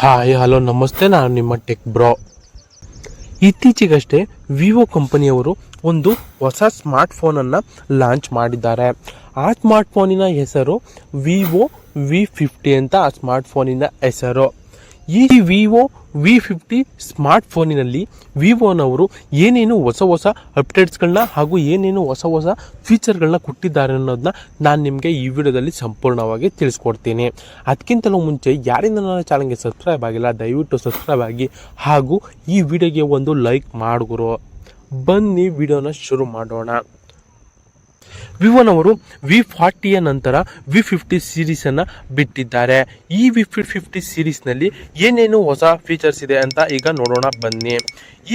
Hi hello ನಮಸ್ತೆ, ನಾನು ನಿಮ್ಮ ಟೆಕ್ ಬ್ರೋ. ಇತ್ತೀಚೆಗಷ್ಟೇ ವಿವೋ ಕಂಪನಿಯವರು ಒಂದು ಹೊಸ ಸ್ಮಾರ್ಟ್ಫೋನನ್ನು ಲಾಂಚ್ ಮಾಡಿದ್ದಾರೆ. ಆ ಸ್ಮಾರ್ಟ್ಫೋನಿನ ಹೆಸರು ವಿವೋ V50 ಅಂತ ಆ ಸ್ಮಾರ್ಟ್ಫೋನಿನ ಹೆಸರು. ಈ ವಿವೋ V50 ಸ್ಮಾರ್ಟ್ಫೋನಿನಲ್ಲಿ ವಿವೋನವರು ಏನೇನು ಹೊಸ ಅಪ್ಡೇಟ್ಸ್ಗಳನ್ನ ಹಾಗೂ ಏನೇನು ಹೊಸ ಫೀಚರ್ಗಳನ್ನ ಕೊಟ್ಟಿದ್ದಾರೆ ಅನ್ನೋದನ್ನ ನಾನು ನಿಮಗೆ ಈ ವಿಡಿಯೋದಲ್ಲಿ ಸಂಪೂರ್ಣವಾಗಿ ತಿಳಿಸ್ಕೊಡ್ತೀನಿ. ಅದಕ್ಕಿಂತಲೂ ಮುಂಚೆ ಯಾರಿಂದ ನನ್ನ ಚಾನಲ್ಗೆ ಸಬ್ಸ್ಕ್ರೈಬ್ ಆಗಿಲ್ಲ ದಯವಿಟ್ಟು ಸಬ್ಸ್ಕ್ರೈಬ್ ಆಗಿ ಹಾಗೂ ಈ ವಿಡಿಯೋಗೆ ಒಂದು ಲೈಕ್ ಮಾಡಿದ್ರು. ಬನ್ನಿ ವಿಡಿಯೋನ ಶುರು ಮಾಡೋಣ. ವಿವೋನವರು V40ಯ ನಂತರ V50 ಸೀರೀಸನ್ನು ಬಿಟ್ಟಿದ್ದಾರೆ. ಈ V50 ಸೀರೀಸ್ನಲ್ಲಿ ಏನೇನು ಹೊಸ ಫೀಚರ್ಸ್ ಇದೆ ಅಂತ ಈಗ ನೋಡೋಣ ಬನ್ನಿ.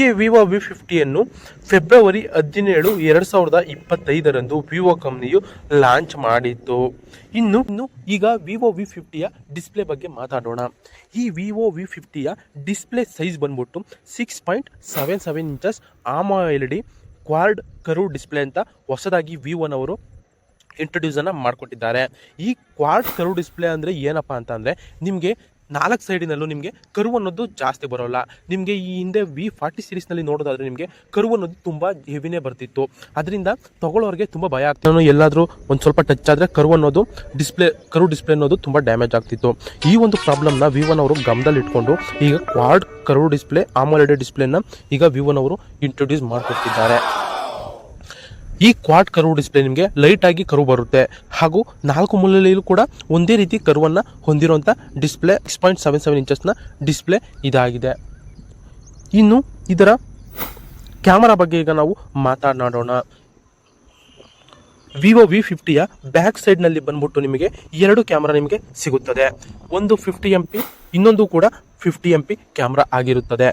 ಈ ವಿವೋ V50ಯನ್ನು ಫೆಬ್ರವರಿ 17, 2025ರಂದು ವಿವೋ ಕಂಪನಿಯು ಲಾಂಚ್ ಮಾಡಿತ್ತು. ಇನ್ನು ಈಗ ವಿವೋ V50ಯ ಡಿಸ್ಪ್ಲೇ ಬಗ್ಗೆ ಮಾತಾಡೋಣ. ಈ ವಿವೋ V50ಯ ಡಿಸ್ಪ್ಲೇ ಸೈಜ್ ಬಂದ್ಬಿಟ್ಟು 6.77 inches AMOLED Quad curve display ಅಂತ ಹೊಸದಾಗಿ ವಿವೋನವರು ಇಂಟ್ರೊಡ್ಯೂಸನ್ನು ಮಾಡಿಕೊಟ್ಟಿದ್ದಾರೆ. ಈ ಕ್ವಾಡ್ ಕರ್ವ್ ಡಿಸ್ಪ್ಲೇ ಅಂದರೆ ಏನಪ್ಪ ಅಂತಂದರೆ ನಿಮಗೆ 4 ಸೈಡಿನಲ್ಲೂ ನಿಮಗೆ ಕರ್ವ್ ಅನ್ನೋದು ಜಾಸ್ತಿ ಬರೋಲ್ಲ. ನಿಮಗೆ ಈ ಹಿಂದೆ V40 ಸೀರೀಸ್ನಲ್ಲಿ ನೋಡೋದಾದರೆ ನಿಮಗೆ ಕರ್ವ್ ಅನ್ನೋದು ತುಂಬ ಹೆವಿನೇ ಬರ್ತಿತ್ತು. ಅದರಿಂದ ತೊಗೊಳ್ಳೋರಿಗೆ ತುಂಬ ಭಯ ಆಗ್ತಿತ್ತು. ಎಲ್ಲಾದರೂ ಒಂದು ಸ್ವಲ್ಪ ಟಚ್ ಆದರೆ ಕರ್ವ್ ಡಿಸ್ಪ್ಲೇ ಅನ್ನೋದು ತುಂಬ ಡ್ಯಾಮೇಜ್ ಆಗ್ತಿತ್ತು. ಈ ಒಂದು ಪ್ರಾಬ್ಲಮ್ನ ವಿವೋನವರು ಗಮನದಲ್ಲಿ ಇಟ್ಕೊಂಡು ಈಗ ಕ್ವಾಡ್ ಕರ್ವ್ ಡಿಸ್ಪ್ಲೇ AMOLED ಡಿಸ್ಪ್ಲೇನ ಈಗ ವಿವೋನವರು ಇಂಟ್ರೊಡ್ಯೂಸ್ ಮಾಡಿಕೊಡ್ತಿದ್ದಾರೆ. ಈ ಕ್ವಾಡ್ ಕರ್ವ್ ಡಿಸ್ಪ್ಲೇ ನಿಮಗೆ ಲೈಟಾಗಿ ಕರ್ವ್ ಬರುತ್ತೆ ಹಾಗೂ 4 ಮೂಲೆಯಲ್ಲೂ ಕೂಡ ಒಂದೇ ರೀತಿ ಕರ್ವನ್ನು ಹೊಂದಿರುವಂಥ ಡಿಸ್ಪ್ಲೇ 6.77 ಇಂಚಸ್ನ ಡಿಸ್ಪ್ಲೇ ಇದಾಗಿದೆ. ಇನ್ನು ಇದರ ಕ್ಯಾಮರಾ ಬಗ್ಗೆ ಈಗ ನಾವು ಮಾತನಾಡೋಣ. ವಿವೋ V50ಯ ಬ್ಯಾಕ್ ಸೈಡ್ನಲ್ಲಿ ಬಂದ್ಬಿಟ್ಟು ನಿಮಗೆ 2 ಕ್ಯಾಮ್ರಾ ನಿಮಗೆ ಸಿಗುತ್ತದೆ. ಒಂದು 50 MP, ಇನ್ನೊಂದು ಕೂಡ 50 MP ಕ್ಯಾಮ್ರಾ ಆಗಿರುತ್ತದೆ.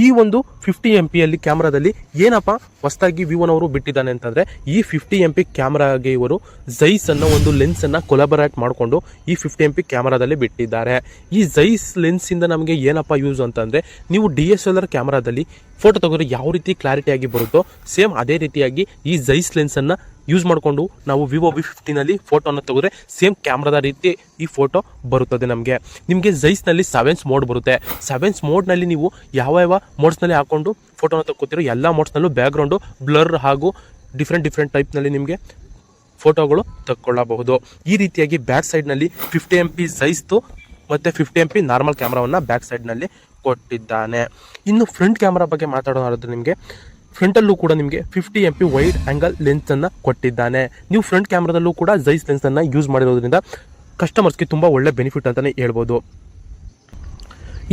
ಈ ಒಂದು 50 MP ಕ್ಯಾಮ್ರಾದಲ್ಲಿ ಏನಪ್ಪ ಹೊಸದಾಗಿ ವಿವೋನವರು ಬಿಟ್ಟಿದ್ದಾನೆ ಅಂತಂದರೆ ಈ 50 MP ಕ್ಯಾಮ್ರಾಗೆ ಇವರು ಝೈಸ್ ಅನ್ನೋ ಒಂದು ಲೆನ್ಸನ್ನು ಕೊಲಾಬರೇಟ್ ಮಾಡಿಕೊಂಡು ಈ 50 MP ಕ್ಯಾಮ್ರಾದಲ್ಲಿ ಬಿಟ್ಟಿದ್ದಾರೆ. ಈ ಝೈಸ್ ಲೆನ್ಸಿಂದ ನಮಗೆ ಏನಪ್ಪ ಯೂಸ್ ಅಂತಂದರೆ ನೀವು DSLR ಕ್ಯಾಮ್ರಾದಲ್ಲಿ ಫೋಟೋ ತೆಗೆದ್ರೆ ಯಾವ ರೀತಿ ಕ್ಲಾರಿಟಿಯಾಗಿ ಬರುತ್ತೋ ಸೇಮ್ ಅದೇ ರೀತಿಯಾಗಿ ಈ ಝೈಸ್ ಲೆನ್ಸನ್ನು ಯೂಸ್ ಮಾಡಿಕೊಂಡು ನಾವು ವಿವೋ V50ನಲ್ಲಿ ಫೋಟೋನ ತೆಗೆದ್ರೆ ಸೇಮ್ ಕ್ಯಾಮ್ರಾದ ರೀತಿ ಈ ಫೋಟೋ ಬರುತ್ತದೆ. ನಿಮಗೆ ಝೈಸ್ನಲ್ಲಿ 7's ಮೋಡ್ ಬರುತ್ತೆ. 7's ಮೋಡ್ನಲ್ಲಿ ನೀವು ಯಾವ ಮೋಡ್ಸ್ನಲ್ಲಿ ಹಾಕ್ಕೊಂಡು ಫೋಟೋನ ತಗೋತಿರೋ ಎಲ್ಲ ಮೋಡ್ಸ್ನಲ್ಲೂ ಬ್ಯಾಕ್ಗ್ರೌಂಡು ಬ್ಲರ್ ಹಾಗೂ ಡಿಫ್ರೆಂಟ್ ಟೈಪ್ನಲ್ಲಿ ನಿಮಗೆ ಫೋಟೋಗಳು ತಗೊಳ್ಳಬಹುದು. ಈ ರೀತಿಯಾಗಿ ಬ್ಯಾಕ್ ಸೈಡ್ನಲ್ಲಿ 50 MP ಝೈಸ್ತು ಮತ್ತು 50 MP ನಾರ್ಮಲ್ ಕ್ಯಾಮ್ರಾವನ್ನು ಬ್ಯಾಕ್ ಸೈಡ್ನಲ್ಲಿ ಕೊಟ್ಟಿದ್ದಾನೆ. ಇನ್ನು ಫ್ರಂಟ್ ಕ್ಯಾಮ್ರಾ ಬಗ್ಗೆ ಮಾತಾಡೋದಾದ್ರೆ ನಿಮಗೆ ಫ್ರಂಟಲ್ಲೂ ಕೂಡ ನಿಮಗೆ 50 MP ವೈಡ್ ಆ್ಯಂಗಲ್ ಲೆನ್ಸನ್ನು ಕೊಟ್ಟಿದ್ದಾನೆ. ನೀವು ಫ್ರಂಟ್ ಕ್ಯಾಮ್ರಾದಲ್ಲೂ ಕೂಡ ಝೈಸ್ ಲೆನ್ಸನ್ನು ಯೂಸ್ ಮಾಡಿರೋದ್ರಿಂದ ಕಸ್ಟಮರ್ಸ್ಗೆ ತುಂಬ ಒಳ್ಳೆ ಬೆನಿಫಿಟ್ ಅಂತಲೇ ಹೇಳ್ಬೋದು.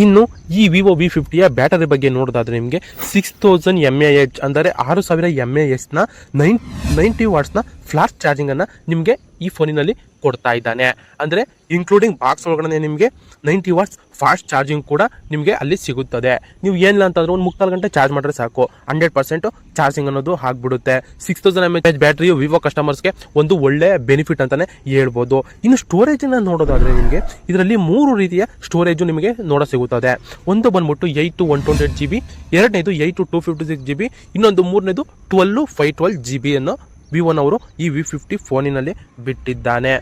ಇನ್ನು ಈ ವಿವೋ V50ಯ ಬ್ಯಾಟರಿ ಬಗ್ಗೆ ನೋಡೋದಾದರೆ ನಿಮಗೆ 6000 mAh ಅಂದರೆ 6000 mAhನ 90 ವಾಟ್ಸ್ನ ಫ್ಲಾಶ್ ಚಾರ್ಜಿಂಗನ್ನು ನಿಮಗೆ ಈ ಫೋನಿನಲ್ಲಿ ಕೊಡ್ತಾ ಇದ್ದಾನೆ. ಅಂದರೆ ಇನ್ಕ್ಲೂಡಿಂಗ್ ಬಾಕ್ಸ್ ಒಳಗಡೆ ನಿಮಗೆ 90 ವಾಟ್ಸ್ ಫಾಸ್ಟ್ ಚಾರ್ಜಿಂಗ್ ಕೂಡ ನಿಮಗೆ ಅಲ್ಲಿ ಸಿಗುತ್ತದೆ. ನೀವು ಏನಿಲ್ಲ ಅಂತಂದ್ರೆ ಒಂದು 3-4 ಗಂಟೆ ಚಾರ್ಜ್ ಮಾಡಿದ್ರೆ ಸಾಕು 100% ಚಾರ್ಜಿಂಗ್ ಅನ್ನೋದು ಆಗಿಬಿಡುತ್ತೆ. 6000 mAh ಬ್ಯಾಟ್ರಿಯು ವಿವೋ ಕಸ್ಟಮರ್ಸ್ಗೆ ಒಂದು ಒಳ್ಳೆ ಬೆನಿಫಿಟ್ ಅಂತಲೇ ಹೇಳ್ಬೋದು. ಇನ್ನು ಸ್ಟೋರೇಜನ್ನು ನೋಡೋದಾದರೆ ನಿಮಗೆ ಇದರಲ್ಲಿ 3 ರೀತಿಯ ಸ್ಟೋರೇಜು ನಿಮಗೆ ಸಿಗುತ್ತದೆ. ಒಂದು ಬಂದ್ಬಿಟ್ಟು 8 to 128 GB, ಎರಡನೇದು 8 to 256 GB, ಇನ್ನೊಂದು ಮೂರನೇದು 512 GB ಅನ್ನು ವಿವೋನವರು ಈ V50 ಫೋನಿನಲ್ಲಿ ಬಿಟ್ಟಿದ್ದಾನೆ.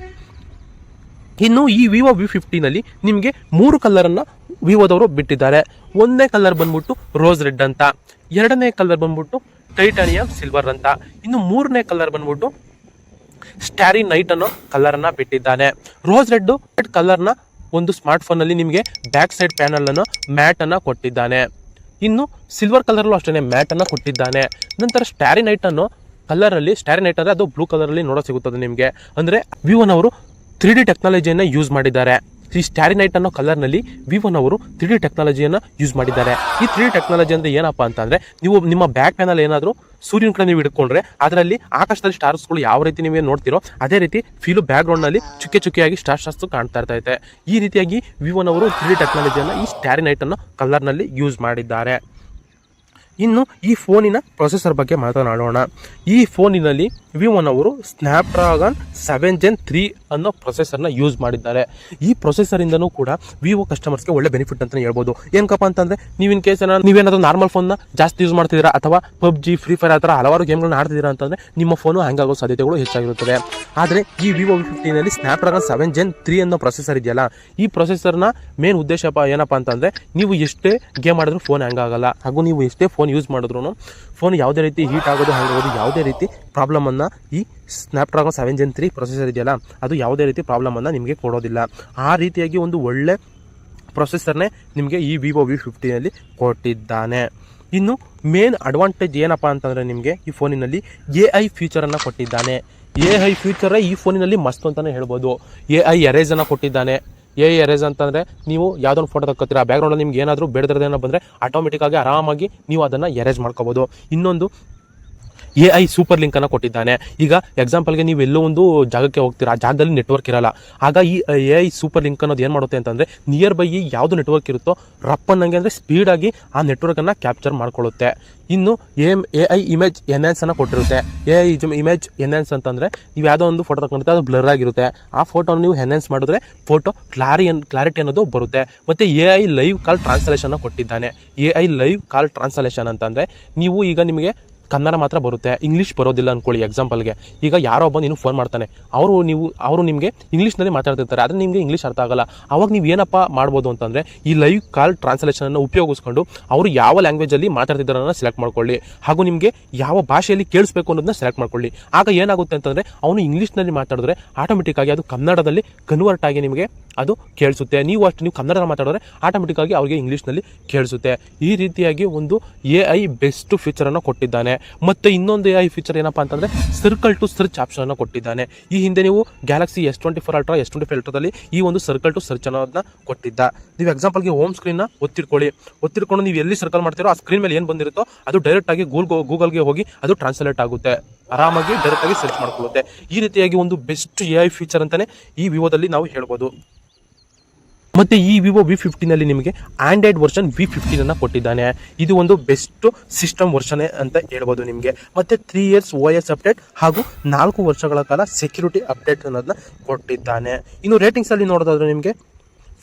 ಇನ್ನು ಈ ವಿವೋ V50ನಲ್ಲಿ ನಿಮಗೆ 3 ಕಲರನ್ನು ವಿವೋದವರು ಬಿಟ್ಟಿದ್ದಾರೆ. ಒಂದನೇ ಕಲರ್ ಬಂದ್ಬಿಟ್ಟು ರೋಸ್ ರೆಡ್ ಅಂತ, ಎರಡನೇ ಕಲರ್ ಬಂದ್ಬಿಟ್ಟು ಟೈಟಾನಿಯಂ ಸಿಲ್ವರ್ ಅಂತ, ಇನ್ನು ಮೂರನೇ ಕಲರ್ ಬಂದ್ಬಿಟ್ಟು ಸ್ಟಾರಿ ನೈಟ್ ಅನ್ನೋ ಕಲರನ್ನು ಬಿಟ್ಟಿದ್ದಾನೆ. ರೋಸ್ ರೆಡ್ ಕಲರ್ನ ಒಂದು ಸ್ಮಾರ್ಟ್ಫೋನಲ್ಲಿ ನಿಮಗೆ ಬ್ಯಾಕ್ ಸೈಡ್ ಪ್ಯಾನಲನ್ನು ಮ್ಯಾಟನ್ನು ಕೊಟ್ಟಿದ್ದಾನೆ. ಇನ್ನು ಸಿಲ್ವರ್ ಕಲರಲ್ಲೂ ಅಷ್ಟೇ ಮ್ಯಾಟನ್ನು ಕೊಟ್ಟಿದ್ದಾನೆ. ನಂತರ ಸ್ಟಾರಿ ನೈಟ್ ಅನ್ನೋ ಕಲರಲ್ಲಿ, ಸ್ಟಾರಿ ನೈಟ್ ಅಂದರೆ ಅದು ಬ್ಲೂ ಕಲರಲ್ಲಿ ಸಿಗುತ್ತದೆ ನಿಮಗೆ. ಅಂದರೆ ವಿವೋನವರು 3D ಟೆಕ್ನಾಲಜಿಯನ್ನು ಯೂಸ್ ಮಾಡಿದ್ದಾರೆ. ಈ ಸ್ಟಾರಿ ನೈಟ್ ಅನ್ನೋ ಕಲರ್ನಲ್ಲಿ ವಿವೋನವರು 3D ಟೆಕ್ನಾಲಜಿಯನ್ನು ಯೂಸ್ ಮಾಡಿದ್ದಾರೆ. ಈ 3D ಟೆಕ್ನಾಲಜಿ ಅಂದರೆ ಏನಪ್ಪ ಅಂತಂದರೆ ನೀವು ನಿಮ್ಮ ಬ್ಯಾಕ್ ಪ್ಯಾನಲ್ ಏನಾದರೂ ಸೂರ್ಯನ ಕಡೆ ನೀವು ಹಿಡ್ಕೊಂಡ್ರೆ ಅದರಲ್ಲಿ ಆಕಾಶದಲ್ಲಿ ಸ್ಟಾರ್ಸ್ಗಳು ಯಾವ ರೀತಿ ನೀವೇ ನೋಡ್ತಿರೋ ಅದೇ ರೀತಿ ಫೀಲು ಬ್ಯಾಕ್ಗ್ರೌಂಡ್ನಲ್ಲಿ ಚುಕ್ಕೆಯಾಗಿ ಸ್ಟಾರ್ಸ್ ಕಾಣ್ತಾ ಇರ್ತೈತೆ. ಈ ರೀತಿಯಾಗಿ ವಿವೋನವರು 3D ಟೆಕ್ನಾಲಜಿಯನ್ನು ಈ ಸ್ಟಾರಿ ನೈಟ್ ಅನ್ನೋ ಕಲರ್ನಲ್ಲಿ ಯೂಸ್ ಮಾಡಿದ್ದಾರೆ. ಇನ್ನು ಈ ಫೋನಿನ ಪ್ರೊಸೆಸರ್ ಬಗ್ಗೆ ಮಾತನಾಡೋಣ. ಈ ಫೋನಿನಲ್ಲಿ ವಿವೋ ಅವರು ಸ್ನ್ಯಾಪ್ಡ್ರಾಗನ್ 7 Gen 3 ಅನ್ನೋ ಪ್ರೊಸೆಸರ್ನ ಯೂಸ್ ಮಾಡಿದ್ದಾರೆ. ಈ ಪ್ರೊಸೆಸರಿಂದನೂ ಕೂಡ ವಿವೋ ಕಸ್ಟಮರ್ಸ್ಗೆ ಒಳ್ಳೆ ಬೆನಿಫಿಟ್ ಅಂತಲೇ ಹೇಳ್ಬೋದು. ಏನಕ್ಕಪ್ಪ ಅಂತಂದರೆ ನೀವು ಇನ್ ಕೇಸ್ ನೀವೇನಾದರೂ ನಾರ್ಮಲ್ ಫೋನ್ನ ಜಾಸ್ತಿ ಯೂಸ್ ಮಾಡ್ತಿದ್ದೀರಾ ಅಥವಾ ಪಬ್ಜಿ, ಫ್ರೀ ಫೈರ್ ಆ ಥರ ಹಲವಾರು ಗೇಮ್ಗಳನ್ನ ಆಡ್ತಿದ್ದೀರಾ ಅಂತಂದರೆ ನಿಮ್ಮ ಫೋನು ಹ್ಯಾಂಗ್ ಆಗೋ ಸಾಧ್ಯತೆಗಳು ಹೆಚ್ಚಾಗಿರುತ್ತದೆ. ಆದರೆ ಈ ವಿವೋ V50ನಲ್ಲಿ ಸ್ನ್ಯಾಪ್ಡ್ರಾಗನ್ 7 Gen 3 ಅನ್ನೋ ಪ್ರೊಸೆಸರ್ ಇದೆಯಲ್ಲ, ಈ ಪ್ರೊಸೆಸರ್ನ ಮೇನ್ ಉದ್ದೇಶ ಏನಪ್ಪ ಅಂತಂದರೆ ನೀವು ಎಷ್ಟೇ ಗೇಮ್ ಮಾಡಿದ್ರು ಫೋನ್ ಹ್ಯಾಂಗ್ ಆಗಲ್ಲ, ಹಾಗೂ ನೀವು ಎಷ್ಟೇ ಫೋನ್ ಯೂಸ್ ಮಾಡಿದ್ರು ಫೋನ್ ಯಾವುದೇ ರೀತಿ ಹೀಟ್ ಆಗೋದು, ಹ್ಯಾಂಗ್ ಆಗೋದು, ಯಾವುದೇ ರೀತಿ ಪ್ರಾಬ್ಲಮನ್ನು ಈ ಸ್ನ್ಯಾಪ್ಡ್ರಾಗನ್ 7 Gen 3 ಪ್ರೊಸೆಸರ್ ಇದೆಯಲ್ಲ ಅದು ಯಾವುದೇ ರೀತಿ ಪ್ರಾಬ್ಲಮನ್ನು ನಿಮಗೆ ಕೊಡೋದಿಲ್ಲ. ಆ ರೀತಿಯಾಗಿ ಒಂದು ಒಳ್ಳೆ ಪ್ರೊಸೆಸರ್ನೇ ನಿಮಗೆ ಈ ವಿವೋ V50ನಲ್ಲಿ ಕೊಟ್ಟಿದ್ದಾನೆ. ಇನ್ನು ಮೇನ್ ಅಡ್ವಾಂಟೇಜ್ ಏನಪ್ಪ ಅಂತಂದರೆ ನಿಮಗೆ ಈ ಫೋನಿನಲ್ಲಿ AI ಫ್ಯೂಚರನ್ನು ಕೊಟ್ಟಿದ್ದಾನೆ. AI ಫ್ಯೂಚರೇ ಈ ಫೋನಿನಲ್ಲಿ ಮಸ್ತ್ ಅಂತಲೇ ಹೇಳ್ಬೋದು. AI ಎರೇಸನ್ನು ಕೊಟ್ಟಿದ್ದಾನೆ. AI ಎರೇಸ್ ಅಂತಂದರೆ ನೀವು ಯಾವುದೊಂದು ಫೋಟೋ ತಕ್ಕೋತೀರಾ, ಬ್ಯಾಕ್ಗ್ರೌಂಡಲ್ಲಿ ನಿಮ್ಗೆ ಏನಾದರೂ ಬೇಡದಿರೋದೇನೋ ಬಂದರೆ ಆಟೋಮೆಟಿಕ್ಕಾಗಿ ಆರಾಮಾಗಿ ನೀವು ಅದನ್ನು ಎರೇಸ್ ಮಾಡ್ಕೋಬೋದು. ಇನ್ನೊಂದು AI ಸೂಪರ್ ಲಿಂಕನ್ನು ಕೊಟ್ಟಿದ್ದಾನೆ. ಈಗ ಎಕ್ಸಾಂಪಲ್ಗೆ ನೀವು ಎಲ್ಲೋ ಒಂದು ಜಾಗಕ್ಕೆ ಹೋಗ್ತೀರಾ, ಆ ಜಾಗದಲ್ಲಿ ನೆಟ್ವರ್ಕ್ ಇರಲ್ಲ, ಆಗ ಈ AI ಸೂಪರ್ ಲಿಂಕ್ ಅನ್ನೋದು ಏನು ಮಾಡುತ್ತೆ ಅಂತಂದರೆ ನಿಯರ್ ಬೈ ಯಾವುದು ನೆಟ್ವರ್ಕ್ ಇರುತ್ತೋ ರಪ್ಪನ್ನಂಗೆ ಅಂದರೆ ಸ್ಪೀಡಾಗಿ ಆ ನೆಟ್ವರ್ಕನ್ನು ಕ್ಯಾಪ್ಚರ್ ಮಾಡ್ಕೊಳ್ಳುತ್ತೆ. ಇನ್ನು AI ಇಮೇಜ್ ಎನ್ಹ್ಯಾನ್ಸನ್ನು ಕೊಟ್ಟಿರುತ್ತೆ. AI ಇಮೇಜ್ ಎನ್ಹ್ಯಾನ್ಸ್ ಅಂತಂದರೆ ನೀವು ಯಾವುದೋ ಒಂದು ಫೋಟೋ ತಗೊಂಡಿರುತ್ತೆ, ಅದು ಬ್ಲರ್ ಆಗಿರುತ್ತೆ, ಆ ಫೋಟೋನ ನೀವು ಎನ್ಹ್ಯಾನ್ಸ್ ಮಾಡಿದ್ರೆ ಫೋಟೋ ಕ್ಲಾರಿಟಿ ಅನ್ನೋದು ಬರುತ್ತೆ. ಮತ್ತು AI ಲೈವ್ ಕಾಲ್ ಟ್ರಾನ್ಸ್ಲೇಷನ್ನ ಕೊಟ್ಟಿದ್ದಾನೆ. AI ಲೈವ್ ಕಾಲ್ ಟ್ರಾನ್ಸ್ಲೇಷನ್ ಅಂತಂದರೆ ನೀವು ಈಗ ನಿಮಗೆ ಕನ್ನಡ ಮಾತ್ರ ಬರುತ್ತೆ, ಇಂಗ್ಲೀಷ್ ಬರೋದಿಲ್ಲ ಅಂದ್ಕೊಳ್ಳಿ. ಎಕ್ಸಾಂಪಲ್ಗೆ ಈಗ ಯಾರೋ ಒಬ್ಬ ನೀನು ಫೋನ್ ಮಾಡ್ತಾನೆ, ಅವರು ನಿಮಗೆ ಇಂಗ್ಲೀಷ್ನಲ್ಲಿ ಮಾತಾಡ್ತಿರ್ತಾರೆ, ಆದರೆ ನಿಮಗೆ ಇಂಗ್ಲೀಷ್ ಅರ್ಥ ಆಗಲ್ಲ. ಅವಾಗ ನೀವು ಏನಪ್ಪ ಮಾಡ್ಬೋದು ಅಂತಂದರೆ ಈ ಲೈವ್ ಕಾಲ್ ಟ್ರಾನ್ಸ್ಲೇಷನನ್ನು ಉಪಯೋಗಿಸ್ಕೊಂಡು ಅವರು ಯಾವ ಲ್ಯಾಂಗ್ವೇಜಲ್ಲಿ ಮಾತಾಡ್ತಿದ್ದಾರನ್ನ ಸೆಲೆಕ್ಟ್ ಮಾಡ್ಕೊಳ್ಳಿ, ಹಾಗೂ ನಿಮಗೆ ಯಾವ ಭಾಷೆಯಲ್ಲಿ ಕೇಳಿಸ್ಬೇಕು ಅನ್ನೋದನ್ನ ಸೆಲೆಕ್ಟ್ ಮಾಡ್ಕೊಳ್ಳಿ. ಆಗ ಏನಾಗುತ್ತೆ ಅಂತಂದರೆ ಅವನು ಇಂಗ್ಲೀಷ್ನಲ್ಲಿ ಮಾತಾಡಿದ್ರೆ ಆಟೋಮೆಟಿಕ್ಕಾಗಿ ಅದು ಕನ್ನಡದಲ್ಲಿ ಕನ್ವರ್ಟ್ ಆಗಿ ನಿಮಗೆ ಅದು ಕೇಳಿಸುತ್ತೆ. ನೀವು ಕನ್ನಡ ಮಾತಾಡಿದ್ರೆ ಆಟೋಮೆಟಿಕ್ಕಾಗಿ ಅವ್ರಿಗೆ ಇಂಗ್ಲೀಷ್ನಲ್ಲಿ ಕೇಳಿಸುತ್ತೆ. ಈ ರೀತಿಯಾಗಿ ಒಂದು AI ಬೆಸ್ಟ್ ಫೀಚರನ್ನು ಕೊಟ್ಟಿದ್ದಾನೆ. ಮತ್ತು ಇನ್ನೊಂದು AI ಫೀಚರ್ ಏನಪ್ಪ ಅಂತಂದರೆ ಸರ್ಕಲ್ ಟು ಸರ್ಚ್ ಆಪ್ಷನನ್ನು ಕೊಟ್ಟಿದ್ದಾನೆ. ಈ ಹಿಂದೆ ನೀವು ಗ್ಯಾಲಕ್ಸಿ S24 ಅಲ್ಟ್ರಾ, S25 ಅಲ್ಟ್ರಾದಲ್ಲಿ ಈ ಒಂದು ಸರ್ಕಲ್ ಟು ಸರ್ಚ್ ಅನ್ನೋದನ್ನ ಕೊಟ್ಟಿದ್ದ. ನೀವು ಎಕ್ಸಾಂಪಲ್ಗೆ ಹೋಮ್ ಸ್ಕ್ರೀನ್ನ ಒತ್ತಿರ್ಕೊಂಡು ನೀವು ಎಲ್ಲಿ ಸರ್ಕಲ್ ಮಾಡ್ತೀರೋ ಆ ಸ್ಕ್ರೀನ್ ಮೇಲೆ ಏನು ಬಂದಿರುತ್ತೋ ಅದು ಡೈರೆಕ್ಟಾಗಿ ಗೂಗಲ್ಗೆ ಹೋಗಿ ಅದು ಟ್ರಾನ್ಸ್ಲೇಟ್ ಆಗುತ್ತೆ, ಆರಾಮಾಗಿ ಡೈರೆಕ್ಟಾಗಿ ಸರ್ಚ್ ಮಾಡ್ಕೊಳ್ಳುತ್ತೆ. ಈ ರೀತಿಯಾಗಿ ಒಂದು ಬೆಸ್ಟ್ AI ಫೀಚರ್ ಅಂತಲೇ ಈ ವಿವೋದಲ್ಲಿ ನಾವು ಹೇಳ್ಬೋದು. ಮತ್ತು ಈ ವಿವೋ V50ನಲ್ಲಿ ನಿಮಗೆ ಆಂಡ್ರಾಯ್ಡ್ ವರ್ಷನ್ V15 ಕೊಟ್ಟಿದ್ದಾನೆ. ಇದು ಒಂದು ಬೆಸ್ಟ್ ಸಿಸ್ಟಮ್ ವರ್ಷನ್ ಅಂತ ಹೇಳ್ಬೋದು ನಿಮಗೆ. ಮತ್ತು 3 years OS ಅಪ್ಡೇಟ್ ಹಾಗೂ 4 ವರ್ಷಗಳ ಕಾಲ ಸೆಕ್ಯೂರಿಟಿ ಅಪ್ಡೇಟ್ ಅನ್ನೋದನ್ನ ಕೊಟ್ಟಿದ್ದಾನೆ. ಇನ್ನು ರೇಟಿಂಗ್ಸಲ್ಲಿ ನೋಡೋದಾದ್ರೆ ನಿಮಗೆ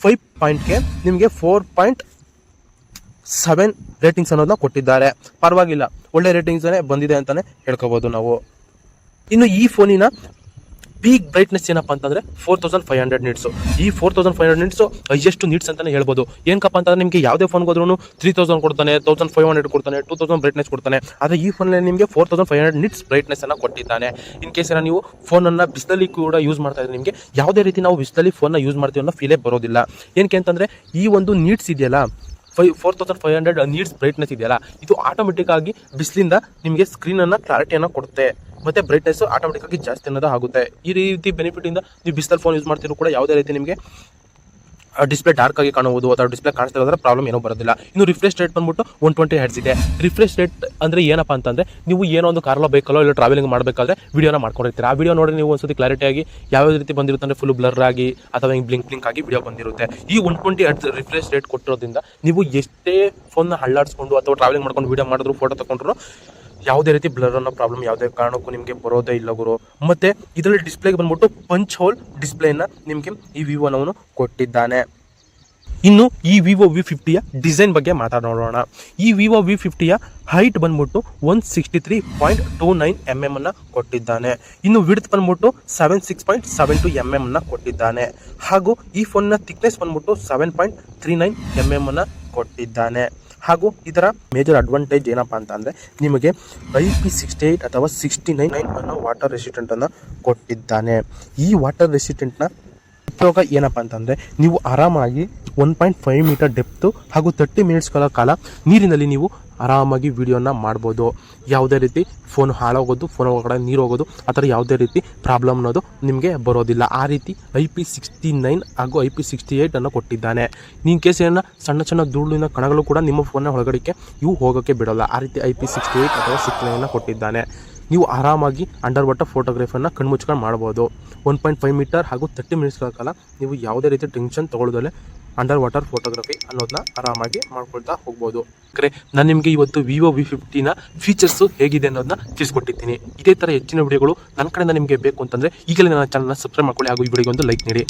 5 ಪಾಯಿಂಟ್ಗೆ ನಿಮಗೆ 4.7 ರೇಟಿಂಗ್ಸ್ ಅನ್ನೋದನ್ನ ಕೊಟ್ಟಿದ್ದಾರೆ. ಪರವಾಗಿಲ್ಲ, ಒಳ್ಳೆ ರೇಟಿಂಗ್ಸೇ ಬಂದಿದೆ ಅಂತಲೇ ಹೇಳ್ಕೋಬೋದು ನಾವು. ಇನ್ನು ಈ ಫೋನಿನ ಪೀಕ್ ಬ್ರೈಟ್ನೆಸ್ ಏನಪ್ಪ ಅಂತಂದರೆ 4500 ನಿಟ್ಸು. ಈ 4500 ನಿಟ್ಸು ಹೈಯೆಸ್ಟ್ ನಿಟ್ಸ್ ಅಂತಲೇ ಹೇಳ್ಬೋದು. ಏನಕ್ಕಪ್ಪ ಅಂತಂದರೆ ನಿಮಗೆ ಯಾವುದೇ ಫೋನ್ಗೆ ಹೋದ್ರೂ 3000 ಕೊಡ್ತಾನೆ, 1500 ಕೊಡ್ತಾನೆ, 2000 ಬ್ರೈಟ್ನೆಸ್ ಕೊಡ್ತಾನೆ. ಆದರೆ ಈ ಫೋನಲ್ಲಿ ನಿಮಗೆ 4500 ನಿಟ್ಸ್ ಬ್ರೈಟ್ನೆಸ್ಸನ್ನು ಕೊಟ್ಟಿದ್ದಾನೆ. ಇನ್ ಕೇಸ್ ನೀವು ಫೋನನ್ನು ಬಿಸಿಲಲ್ಲಿ ಕೂಡ ಯೂಸ್ ಮಾಡ್ತಾ ಇದ್ರೆ ನಿಮಗೆ ಯಾವುದೇ ರೀತಿ ನಾವು ಬಿಸಿಲಲ್ಲಿ ಫೋನ್ನ ಯೂಸ್ ಮಾಡ್ತೀವಿ ಅನ್ನೋ ಫೀಲೇ ಬರೋದಿಲ್ಲ. ಏನಕ್ಕೆ ಅಂತಂದರೆ ಈ ಒಂದು ನೀಟ್ಸ್ ಇದೆಯಲ್ಲ, 4500 ನೀಟ್ಸ್ ಬ್ರೈಟ್ನೆಸ್ ಇದೆಯಲ್ಲ, ಇದು ಆಟೋಮೆಟಿಕ್ ಆಗಿ ಬಿಸಿಲಿಂದ ನಿಮಗೆ ಸ್ಕ್ರೀನನ್ನು ಕ್ಲಾರಿಟಿಯನ್ನು ಕೊಡುತ್ತೆ ಮತ್ತು ಬ್ರೈಟ್ನೆಸ್ ಆಟೋಮೆಟಿಕ್ಕಾಗಿ ಜಾಸ್ತಿ ಅನ್ನೋದು ಆಗುತ್ತೆ. ಈ ರೀತಿ ಬೆನಿಫಿಟಿಂದ ನೀವು ಬಿಸಿಲಲ್ಲಿ ಫೋನ್ ಯೂಸ್ ಮಾಡ್ತಿರೋ ಕೂಡ ಯಾವುದೇ ರೀತಿ ನಿಮಗೆ ಡಿಸ್ಪ್ಲೇ ಡಾರ್ಕ್ ಆಗಿ ಕಾಣಬಹುದು ಅಥವಾ ಡಿಸ್ಪ್ಲೇ ಕಾಣಿಸ್ತಾ ಇರೋದ್ರೆ ಪ್ರಾಬ್ಲಮ್ ಏನೂ ಬರೋದಿಲ್ಲ. ಇನ್ನು ರಿಫ್ರೆಶ್ ರೇಟ್ ಬಂದ್ಬಿಟ್ಟು 120 Hz ಇದೆ. ರಿಫ್ರೆಶ್ ರೇಟ್ ಅಂದರೆ ಏನಪ್ಪ ಅಂತಂದರೆ ನೀವು ಏನೋ ಒಂದು ಕಾರಲ್ಲೋ ಬೇಕಲ್ಲೋ ಇಲ್ಲ ಟ್ರಾವೆಲಿಂಗ್ ಮಾಡಬೇಕಾದ್ರೆ ವಿಡಿಯೋನ ಮಾಡ್ಕೊಂಡಿರ್ತೀರ. ಆ ವಿಡಿಯೋ ನೋಡಿ ನೀವು ಒಂದ್ಸತಿ ಕ್ಲಾರಿಟಿಯಾಗಿ ಯಾವ ರೀತಿ ಬಂದಿರುತ್ತೆ ಅಂದರೆ ಫುಲ್ ಬ್ಲರ್ ಆಗಿ ಅಥವಾ ಹಿಂಗೆ ಬ್ಲಿಂಕ್ ಆಗಿ ವಿಡಿಯೋ ಬಂದಿರುತ್ತೆ. ಈ 120 Hz ರಿಫ್ರೆಶ್ ರೇಟ್ ಕೊಟ್ಟಿರೋದ್ರಿಂದ ನೀವು ಎಷ್ಟೇ ಫೋನ್ನ ಹಳ್ಳಾಡಿಸ್ಕೊಂಡು ಅಥವಾ ಟ್ರಾವೆಲಿಂಗ್ ಮಾಡ್ಕೊಂಡು ವಿಡಿಯೋ ಮಾಡಿದ್ರು, ಫೋಟೋ ತಗೊಂಡ್ರು ಯಾವುದೇ ರೀತಿ ಬ್ಲರ್ ಅನ್ನೋ ಪ್ರಾಬ್ಲಮ್ ಯಾವುದೇ ಕಾರಣಕ್ಕೂ ನಿಮಗೆ ಬರೋದೇ ಇಲ್ಲ ಗುರು. ಮತ್ತು ಇದರಲ್ಲಿ ಡಿಸ್ಪ್ಲೇಗೆ ಬಂದ್ಬಿಟ್ಟು ಪಂಚ್ ಹೋಲ್ ಡಿಸ್ಪ್ಲೇನ ನಿಮಗೆ ಈ ವಿವೋನವನು ಕೊಟ್ಟಿದ್ದಾನೆ. ಇನ್ನು ಈ ವಿವೋ V50ಯ ಡಿಸೈನ್ ಬಗ್ಗೆ ಮಾತಾಡೋಣ. ಈ ವಿವೋ V50ಯ ಹೈಟ್ ಬಂದ್ಬಿಟ್ಟು 163.29 mm ಅನ್ನು ಕೊಟ್ಟಿದ್ದಾನೆ. ಇನ್ನು ವಿಡ್ತ್ ಬಂದ್ಬಿಟ್ಟು 76.72 mm ಅನ್ನು ಕೊಟ್ಟಿದ್ದಾನೆ. ಹಾಗೂ ಈ ಫೋನ್ನ ಥಿಕ್ನೆಸ್ ಬಂದ್ಬಿಟ್ಟು 7.39 mm ಅನ್ನು ಕೊಟ್ಟಿದ್ದಾನೆ. ಹಾಗೂ ಇದರ ಮೇಜರ್ ಅಡ್ವಾಂಟೇಜ್ ಏನಪ್ಪ ಅಂತ ಅಂದರೆ ನಿಮಗೆ IP68 ಅಥವಾ 69 ಅನ್ನೋ ವಾಟರ್ ರೆಸಿಸ್ಟೆಂಟನ್ನು ಕೊಟ್ಟಿದ್ದಾನೆ. ಈ ವಾಟರ್ ರೆಸಿಸ್ಟೆಂಟ್ನ ಉಪಯೋಗ ಏನಪ್ಪ ಅಂತಂದರೆ ನೀವು ಆರಾಮಾಗಿ 1.5 ಮೀಟರ್ ಡೆಪ್ತು ಹಾಗೂ 30 ಮಿನಿಟ್ಸ್ಗಳ ಕಾಲ ನೀರಿನಲ್ಲಿ ನೀವು ಆರಾಮಾಗಿ ವಿಡಿಯೋನ ಮಾಡ್ಬೋದು. ಯಾವುದೇ ರೀತಿ ಫೋನ್ ಹಾಳಾಗೋದು, ಫೋನ್ ಒಳಗಡೆ ನೀರು ಹೋಗೋದು ಆ ಥರ ಯಾವುದೇ ರೀತಿ ಪ್ರಾಬ್ಲಮ್ ಅನ್ನೋದು ನಿಮಗೆ ಬರೋದಿಲ್ಲ. ಆ ರೀತಿ IP69 ಹಾಗೂ IP68 ಅನ್ನು ಕೊಟ್ಟಿದ್ದಾನೆ. ಇನ್ ಕೇಸ್ ಏನೋ ಸಣ್ಣ ಧೂಳಿನ ಕಣಗಳು ಕೂಡ ನಿಮ್ಮ ಫೋನ್ನ ಒಳಗಡೆಗೆ ಇವು ಹೋಗೋಕ್ಕೆ ಬಿಡೋಲ್ಲ. ಆ ರೀತಿ IP68 ಅಥವಾ 69 ಕೊಟ್ಟಿದ್ದಾನೆ. ನೀವು ಆರಾಮಾಗಿ ಅಂಡರ್ ವಾಟರ್ ಫೋಟೋಗ್ರಫಿಯನ್ನು ಕಣ್ಮುಚ್ಕೊಂಡು ಮಾಡ್ಬೋದು. 1.5 ಮೀಟರ್ ಹಾಗೂ 30 ಮಿನಿಟ್ಸ್ಗಳ ಕಾಲ ನೀವು ಯಾವುದೇ ರೀತಿ ಟೆನ್ಷನ್ ತೊಗೊಳ್ಳೋದಲ್ಲೇ ಅಂಡರ್ ವಾಟರ್ ಫೋಟೋಗ್ರಫಿ ಅನ್ನೋದನ್ನ ಆರಾಮಾಗಿ ಮಾಡ್ಕೊಳ್ತಾ ಹೋಗ್ಬೋದು. ನಾನು ನಿಮಗೆ ಇವತ್ತು ವಿವೋ V50ನ ಫೀಚರ್ಸ್ ಹೇಗಿದೆ ಅನ್ನೋದನ್ನ ತಿಳಿಸ್ಕೊಟ್ಟಿದ್ದೀನಿ. ಇದೇ ತರ ಹೆಚ್ಚಿನ ವಿಡಿಯೋಗಳು ನನ್ನ ಕಡೆಯಿಂದ ನಿಮಗೆ ಬೇಕು ಅಂತಂದ್ರೆ ಈಗಲೇ ನನ್ನ ಚಾನಲ್ನ ಸಬ್ಸ್ಕ್ರೈಬ್ ಮಾಡ್ಕೊಳ್ಳಿ ಹಾಗೂ ಈ ವಿಡಿಯೋಗೆ ಒಂದು ಲೈಕ್ ನೀಡಿ.